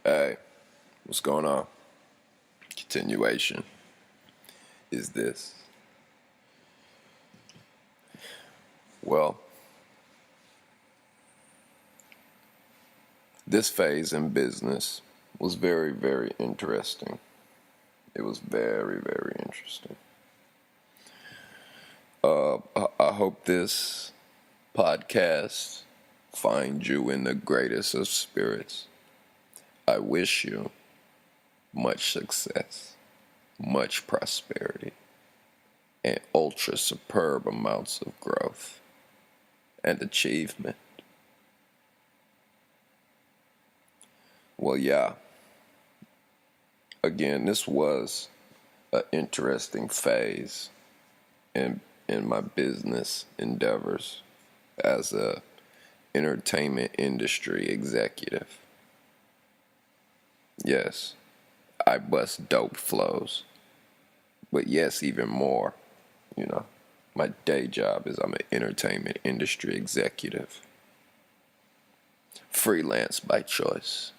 Hey, what's going on? Continuation is this. Well, this phase in business was very, very interesting. It was very, very interesting. I hope this podcast finds you in the greatest of spirits. I wish you much success, much prosperity, and ultra superb amounts of growth and achievement. Well, yeah. Again, this was an interesting phase in my business endeavors as a entertainment industry executive. Yes, I bust dope flows. But yes, even more, my day job is I'm an entertainment industry executive. Freelance by choice.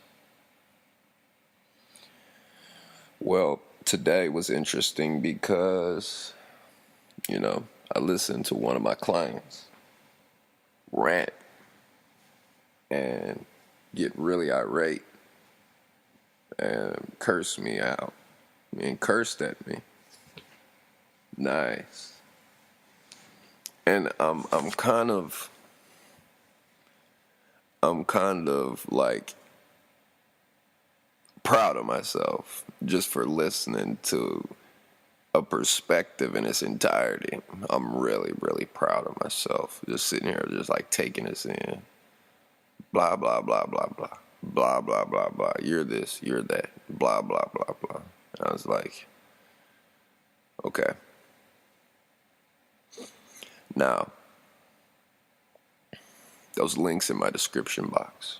Well, today was interesting because, I listened to one of my clients rant and get really irate and curse me out. Cursed at me. Nice. And I'm kind of like proud of myself just for listening to a perspective in its entirety. I'm really, really proud of myself. Just sitting here, just like taking this in. Blah, blah, blah, blah, blah. Blah, blah, blah, blah. You're this, you're that. Blah, blah, blah, blah. And I was like, okay. Now, those links in my description box.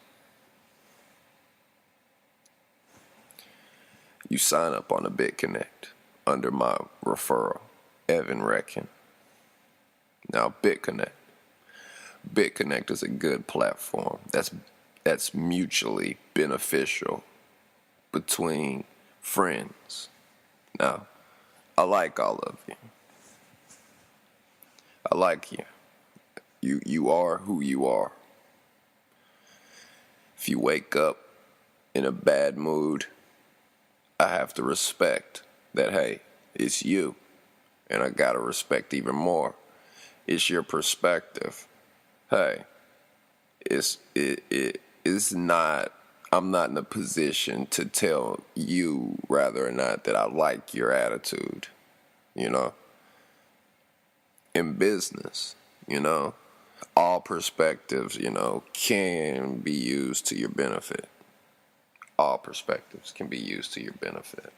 You sign up on the Bitconnect under my referral, Evan Reckon. Now, Bitconnect is a good platform that's mutually beneficial between friends. Now, I like all of you. I like you. You are who you are. If you wake up in a bad mood, I have to respect that, hey, it's you. And I gotta respect even more. It's your perspective. Hey, it's not, I'm not in a position to tell you whether or not that I like your attitude, In business, all perspectives, can be used to your benefit. All perspectives can be used to your benefit.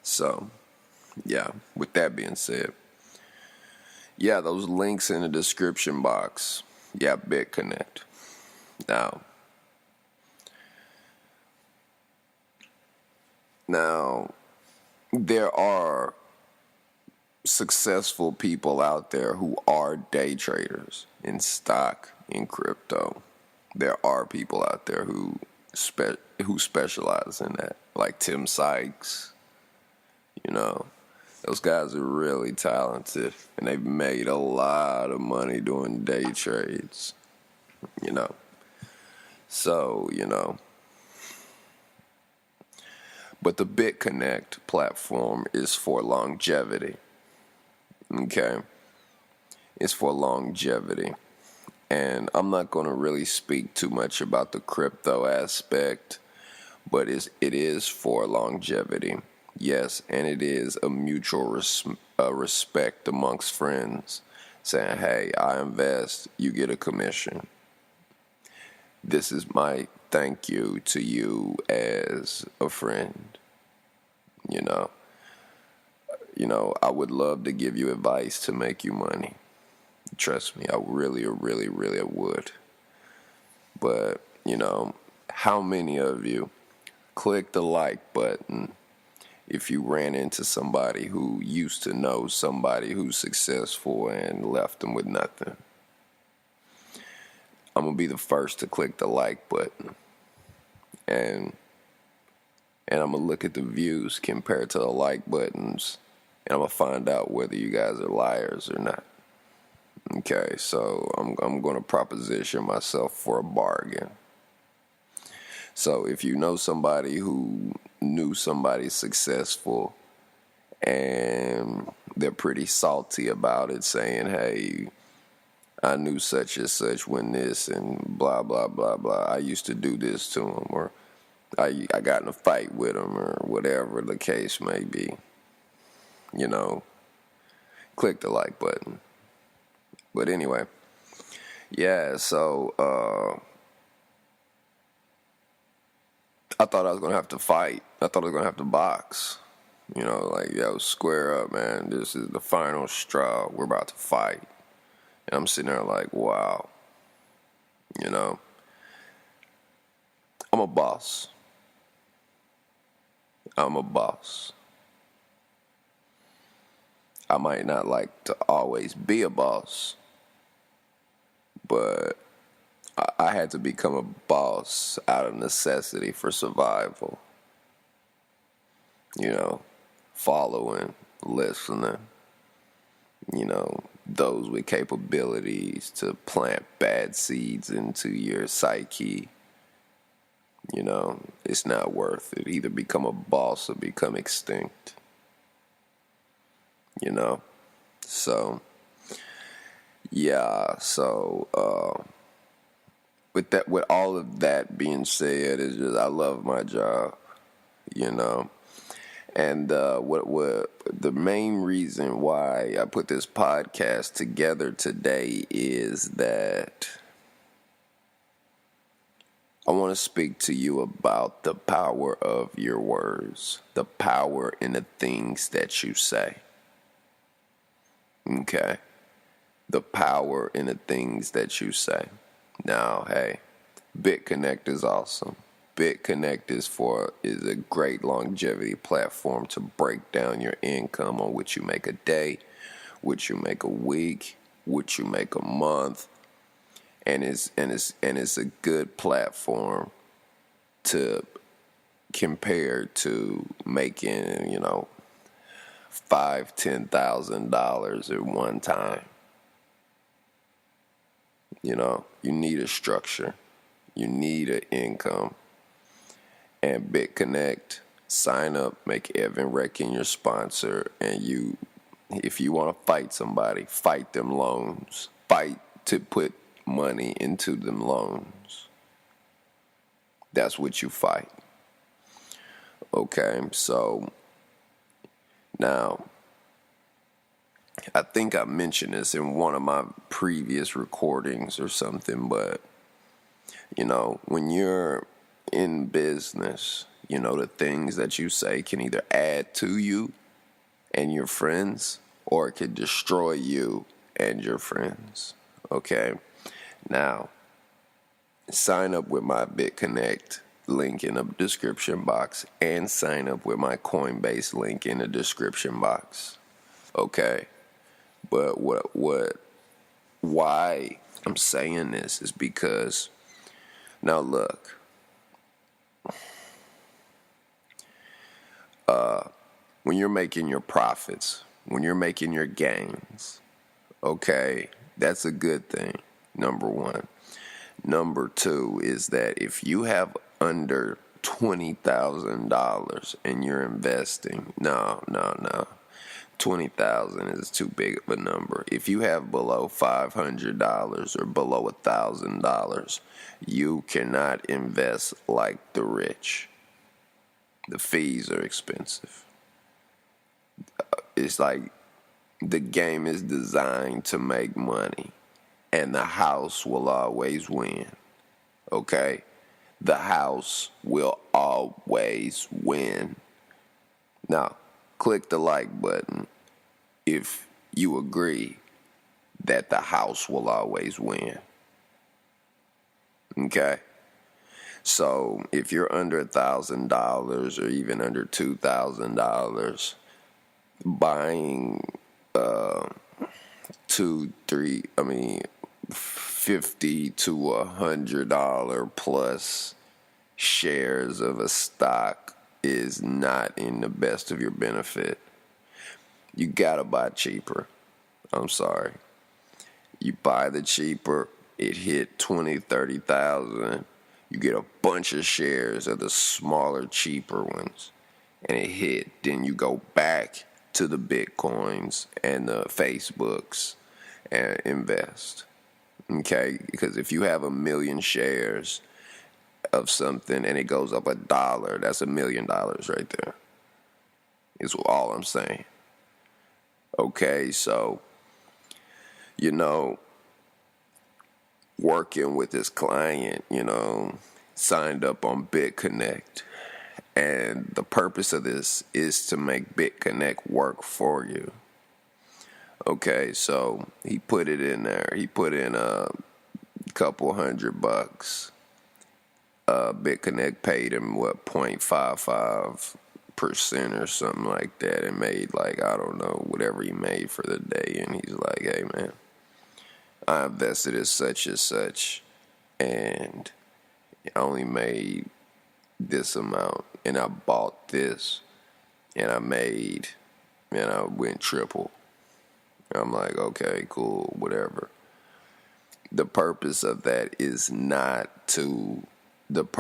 So, yeah, with that being said, yeah, those links in the description box. Yeah, Bitconnect. Now, there are successful people out there who are day traders in stock, in crypto. There are people out there who specialize in that, like Tim Sykes. Those guys are really talented, and they've made a lot of money doing day trades. So, But the Bitconnect platform is for longevity. Okay? It's for longevity. And I'm not going to really speak too much about the crypto aspect, but it is for longevity. Yes, and it is a mutual respect amongst friends, saying, hey, I invest, you get a commission. This is my thank you to you as a friend. I would love to give you advice to make you money. Trust me, I really, really, really would. But, how many of you click the like button, if you ran into somebody who used to know somebody who's successful and left them with nothing. I'm going to be the first to click the like button. And I'm going to look at the views compared to the like buttons. And I'm going to find out whether you guys are liars or not. Okay, so I'm going to proposition myself for a bargain. So if you know somebody who knew somebody successful and they're pretty salty about it, saying, hey, I knew such and such when this and blah, blah, blah, blah. I used to do this to him, or I got in a fight with him, or whatever the case may be. You know, click the like button. But anyway, yeah, so I thought I was going to have to fight. I thought I was going to have to box. You know, like, yo, square up, man. This is the final straw. We're about to fight. And I'm sitting there like, wow. You know, I'm a boss. I'm a boss. I might not like to always be a boss, but I had to become a boss out of necessity for survival. You know, following, listening, you know, those with capabilities to plant bad seeds into your psyche. You know, it's not worth it. Either become a boss or become extinct. You know, so yeah, so with all of that being said, it's just I love my job, you know, and what the main reason why I put this podcast together today is that I want to speak to you about the power of your words, the power in the things that you say. Okay, the power in the things that you say. Now, hey, Bitconnect is awesome. Bitconnect is a great longevity platform to break down your income on what you make a day, what you make a week, what you make a month, and it's a good platform to compare to making, you know, $5,000-$10,000 at one time. You know, you need a structure. You need an income. And Bitconnect, sign up, make Evan Reckon your sponsor. And if you want to fight somebody, fight them loans. Fight to put money into them loans. That's what you fight. Okay, so now, I think I mentioned this in one of my previous recordings or something, but, you know, when you're in business, you know, the things that you say can either add to you and your friends, or it could destroy you and your friends, okay? Now, sign up with my Bitconnect link in the description box and sign up with my Coinbase link in the description box, okay? But why I'm saying this is because, now look, when you're making your profits, when you're making your gains, okay, that's a good thing, number one. Number two is that if you have under $20,000 and you're investing, no. 20,000 is too big of a number. If you have below $500 or below $1,000, you cannot invest like the rich. The fees are expensive. It's like the game is designed to make money, and the house will always win. Okay? The house will always win. Now, click the like button if you agree that the house will always win. Okay? So if you're under $1,000 or even under $2,000, buying $50 to $100 plus shares of a stock is not in the best of your benefit. You gotta buy cheaper. I'm sorry. You buy the cheaper, it hit 20, 30,000. You get a bunch of shares of the smaller, cheaper ones, and it hit. Then you go back to the Bitcoins and the Facebooks and invest. Okay? Because if you have 1,000,000 shares of something and it goes up $1, that's $1 million right there. Is all I'm saying. Okay, so, working with this client, signed up on Bitconnect. And the purpose of this is to make Bitconnect work for you. Okay, so he put it in there. He put in a couple $100. Bitconnect paid him, 0.55% or something like that. And made I don't know, whatever he made for the day. And he's like, hey, man, I invested in such and such, and I only made this amount, and I bought this, and I went triple. I'm like, okay, cool, whatever. The purpose of that is not to flip,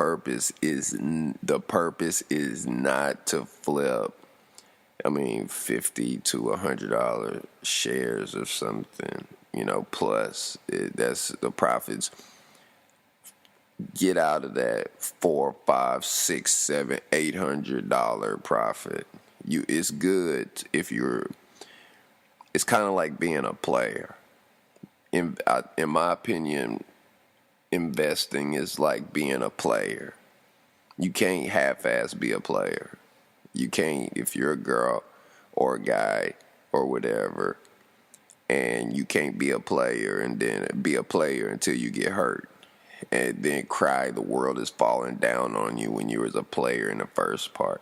$50 to $100 shares or something, plus that's the profits. Get out of that $400, $500, $600, $700, $800 profit. It's good if it's kind of like being a player. In my opinion, investing is like being a player. You can't half-ass be a player. You can't, if you're a girl or a guy or whatever, and you can't be a player and then be a player until you get hurt. And then cry the world is falling down on you when you was a player in the first part.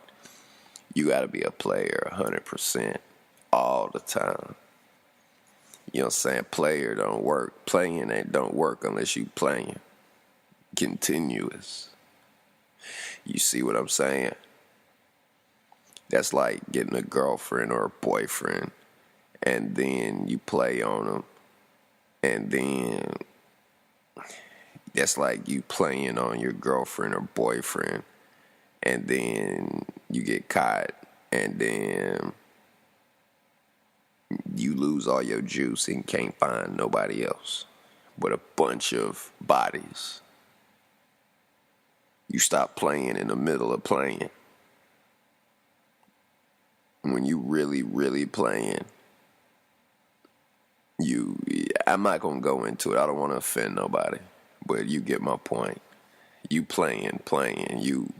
You got to be a player 100% all the time. You know what I'm saying? Player don't work. Playing don't work unless you playing. Continuous. You see what I'm saying? That's like getting a girlfriend or a boyfriend, and then you play on them, and then that's like you playing on your girlfriend or boyfriend, and then you get caught, and then you lose all your juice and can't find nobody else but a bunch of bodies. You stop playing in the middle of playing. When you really, really playing, I'm not going to go into it. I don't want to offend nobody. But you get my point. You playing, you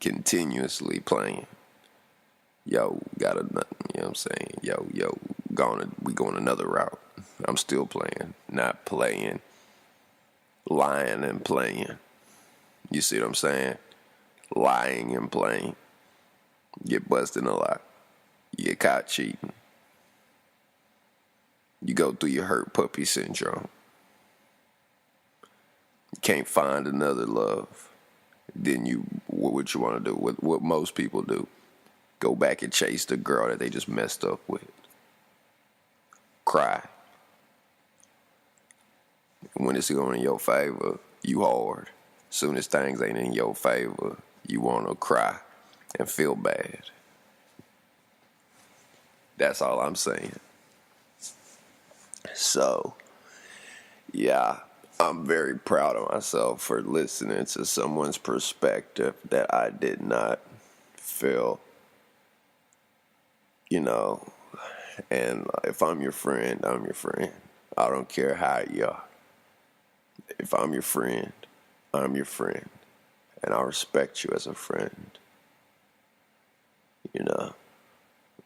continuously playing. Yo, you know what I'm saying? We going another route. I'm still playing, not playing, lying and playing. You see what I'm saying? Lying and playing. You get busted a lot. You get caught cheating. You go through your hurt puppy syndrome. Can't find another love. Then what you want to do? What most people do? Go back and chase the girl that they just messed up with. Cry. When it's going in your favor, you hard. Soon as things ain't in your favor, you want to cry and feel bad. That's all I'm saying. So, yeah. I'm very proud of myself for listening to someone's perspective that I did not feel, and if I'm your friend, I'm your friend. I don't care how you are. If I'm your friend, I'm your friend, and I respect you as a friend.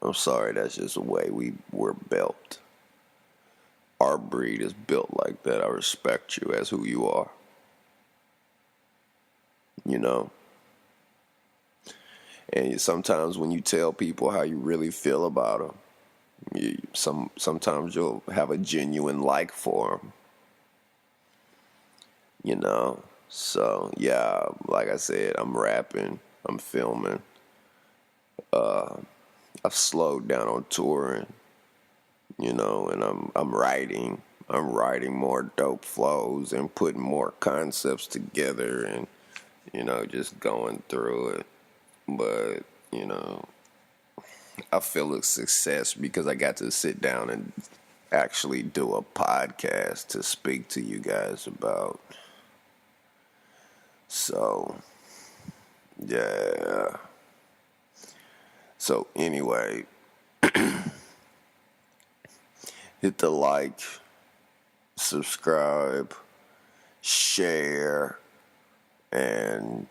I'm sorry, that's just the way we were built. Our breed is built like that. I respect you as who you are. you know. And sometimes when you tell people how you really feel about them, sometimes you'll have a genuine like for them, you know. So yeah, like I said, I'm rapping, I'm filming. I've slowed down on touring, you know, and I'm writing. I'm writing more dope flows and putting more concepts together, and you know, just going through it. But you know, I feel a success because I got to sit down and actually do a podcast to speak to you guys about. So, yeah. So, anyway, hit the like, subscribe, share, and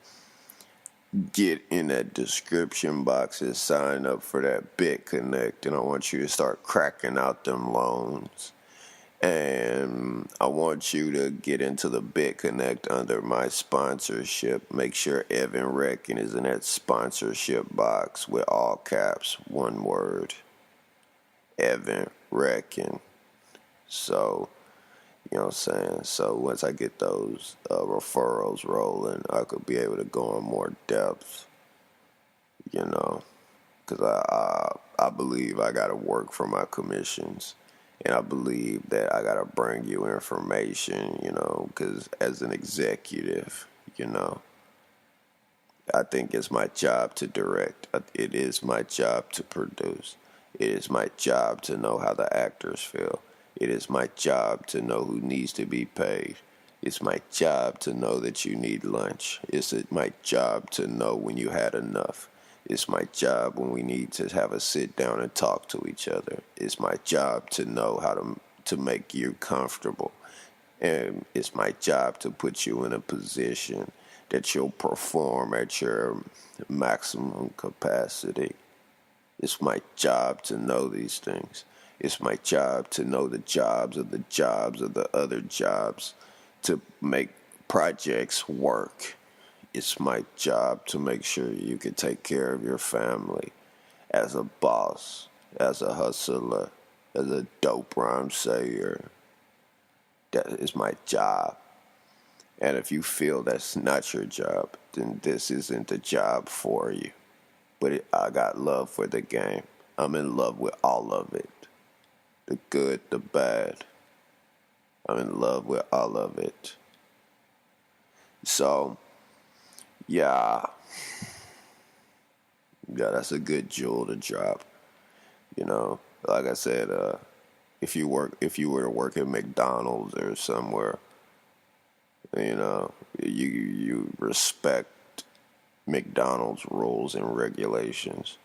get in that description box and sign up for that Bitconnect. And I want you to start cracking out them loans. And I want you to get into the Bitconnect under my sponsorship. Make sure Evan Reckon is in that sponsorship box with all caps, one word. Evan Reckon. So, you know what I'm saying? So once I get those referrals rolling, I could be able to go in more depth, you know. Because I believe I got to work for my commissions. And I believe that I got to bring you information, you know, because as an executive, you know, I think it's my job to direct. It is my job to produce. It is my job to know how the actors feel. It is my job to know who needs to be paid. It's my job to know that you need lunch. It's my job to know when you had enough. It's my job when we need to have a sit down and talk to each other. It's my job to know how to make you comfortable. And it's my job to put you in a position that you'll perform at your maximum capacity. It's my job to know these things. It's my job to know the jobs of the other jobs to make projects work. It's my job to make sure you can take care of your family as a boss, as a hustler, as a dope rhyme sayer. That is my job. And if you feel that's not your job, then this isn't the job for you. But I got love for the game. I'm in love with all of it. The good, the bad. I'm in love with all of it. So, yeah, that's a good jewel to drop. You know, like I said, if you were to work at McDonald's or somewhere, you know, you respect McDonald's rules and regulations.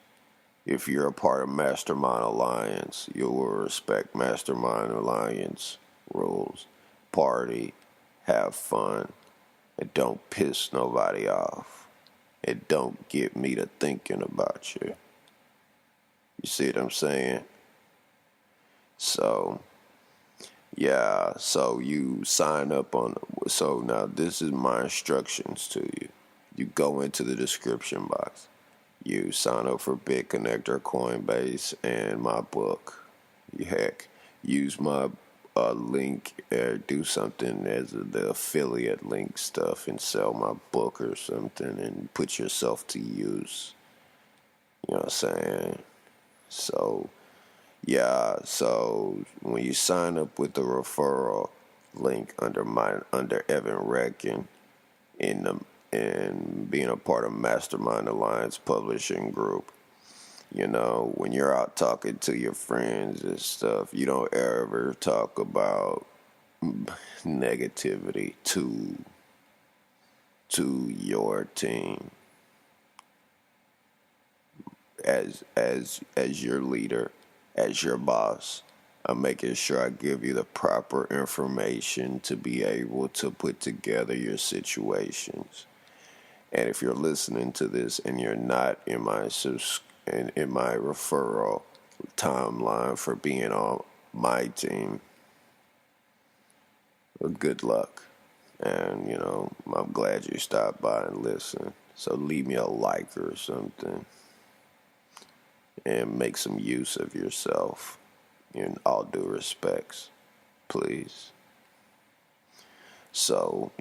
If you're a part of Mastermind Alliance, you will respect Mastermind Alliance rules. Party, have fun, and don't piss nobody off. And don't get me to thinking about you. You see what I'm saying? So, yeah, so you sign up on, so now this is my instructions to you. You go into the description box. You sign up for Bitconnect or Coinbase and my book. Heck, use my link or do something as the affiliate link stuff and sell my book or something and put yourself to use. You know what I'm saying? So, yeah, so when you sign up with the referral link under Evan Reckon and being a part of Mastermind Alliance Publishing Group, you know, when you're out talking to your friends and stuff, you don't ever talk about negativity to your team as your leader, as your boss. I'm making sure I give you the proper information to be able to put together your situations. And if you're listening to this and you're not in my referral timeline for being on my team, well, good luck. And, I'm glad you stopped by and listened. So leave me a like or something. And make some use of yourself in all due respects, please. So,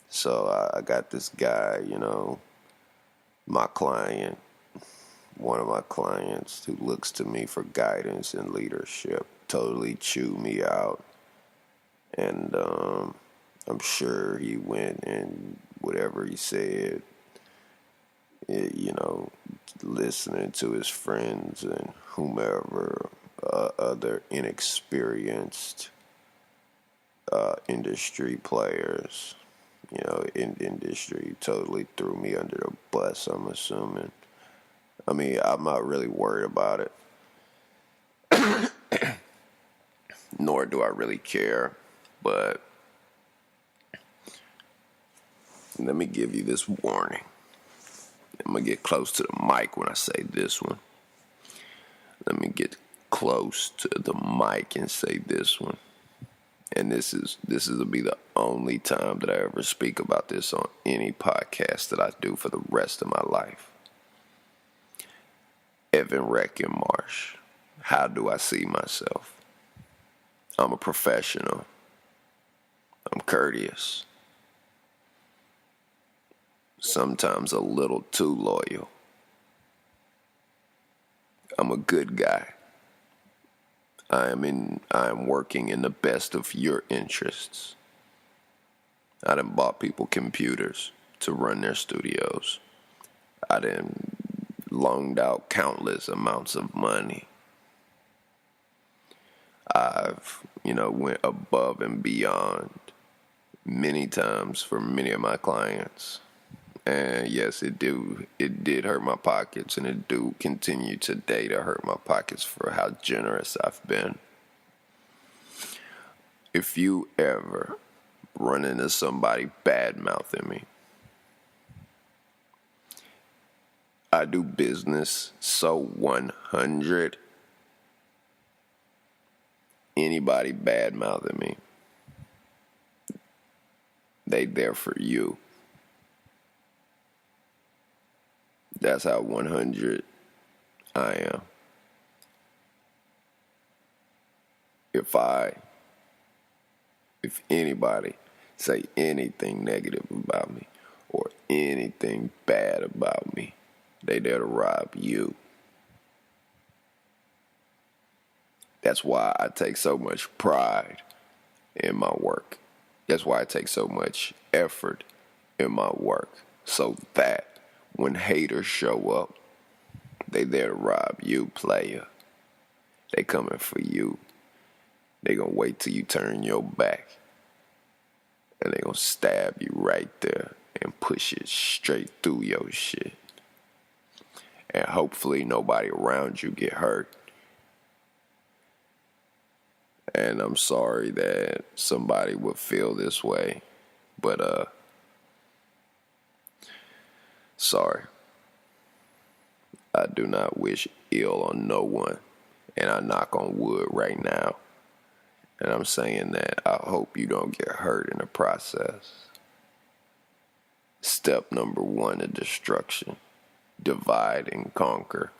So I got this guy, my client, one of my clients who looks to me for guidance and leadership, totally chewed me out. And I'm sure he went and whatever he said, listening to his friends and whomever, other inexperienced industry players, in industry, totally threw me under the bus, I'm assuming. I mean, I'm not really worried about it, nor do I really care, but let me give you this warning. I'm going to get close to the mic when I say this one. Let me get close to the mic and say this one. And this is to be the only time that I ever speak about this on any podcast that I do for the rest of my life. Evan Reckenmarsh, how do I see myself? I'm a professional. I'm courteous. Sometimes a little too loyal. I'm a good guy. I am working in the best of your interests. I done bought people computers to run their studios. I done loaned out countless amounts of money. I've, went above and beyond many times for many of my clients. And yes, it did hurt my pockets, and it do continue today to hurt my pockets for how generous I've been. If you ever run into somebody bad-mouthing me, I do business so 100. Anybody bad-mouthing me, they there for you. That's how 100 I am. If anybody say anything negative about me or anything bad about me, they there to rob you. That's why I take so much pride in my work. That's why I take so much effort in my work. So that when haters show up, they there to rob you, player. They coming for you. They gonna wait till you turn your back. And they gonna stab you right there and push it straight through your shit. And hopefully nobody around you get hurt. And I'm sorry that somebody would feel this way. But, sorry. I do not wish ill on no one. And I knock on wood right now. And I'm saying that I hope you don't get hurt in the process. Step number 1 of destruction. Divide and conquer.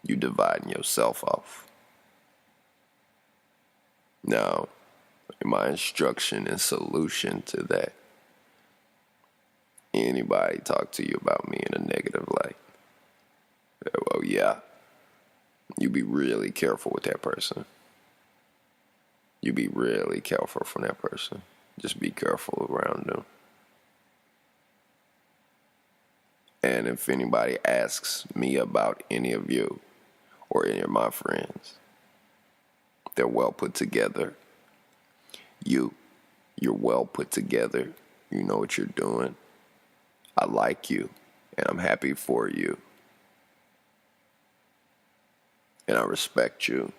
You dividing yourself off. Now, my instruction and solution to that. Anybody talk to you about me in a negative light? Well, yeah. You be really careful with that person. You be really careful from that person. Just be careful around them. And if anybody asks me about any of you or any of my friends, they're well put together. You're well put together. You know what you're doing. I like you, and I'm happy for you. And I respect you,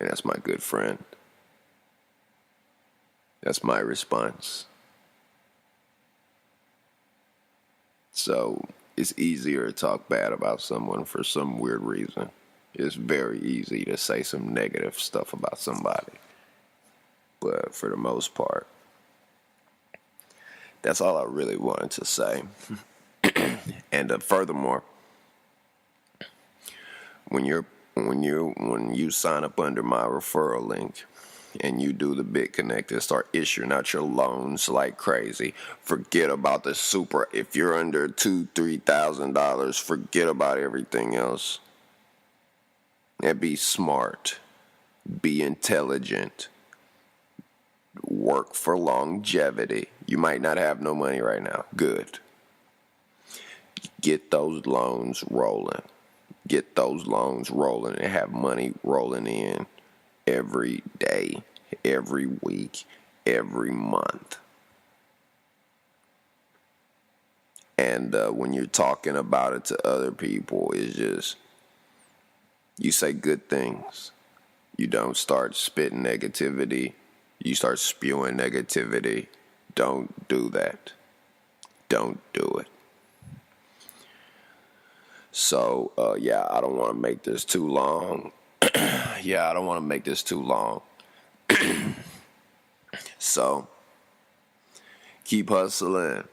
and that's my good friend. That's my response. So it's easier to talk bad about someone for some weird reason. It's very easy to say some negative stuff about somebody. But for the most part, that's all I really wanted to say. And furthermore, when you sign up under my referral link and you do the Bitconnect and start issuing out your loans like crazy, forget about the super. If you're under $2,000-$3,000, forget about everything else. And be smart, be intelligent, work for longevity. You might not have no money right now. Good. Get those loans rolling. Get those loans rolling and have money rolling in every day, every week, every month. And when you're talking about it to other people, it's just, you say good things. You don't start spitting negativity. You start spewing negativity. Don't do that. Don't do it. So, I don't want to make this too long. So, keep hustling.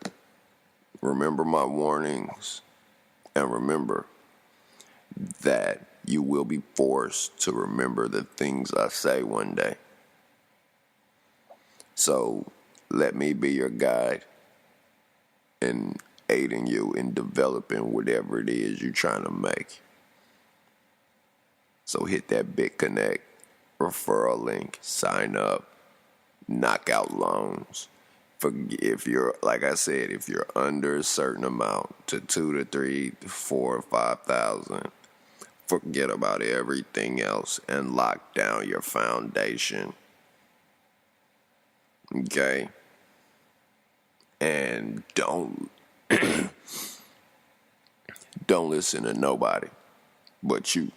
Remember my warnings. And remember that you will be forced to remember the things I say one day. So, let me be your guide and aiding you in developing whatever it is you're trying to make. So hit that Bitconnect referral link, sign up, knock out loans. If you're, like I said, if you're under a certain amount, to 2 to 3 to 4 or 5,000, forget about everything else and lock down your foundation. Okay? And don't listen to nobody but you.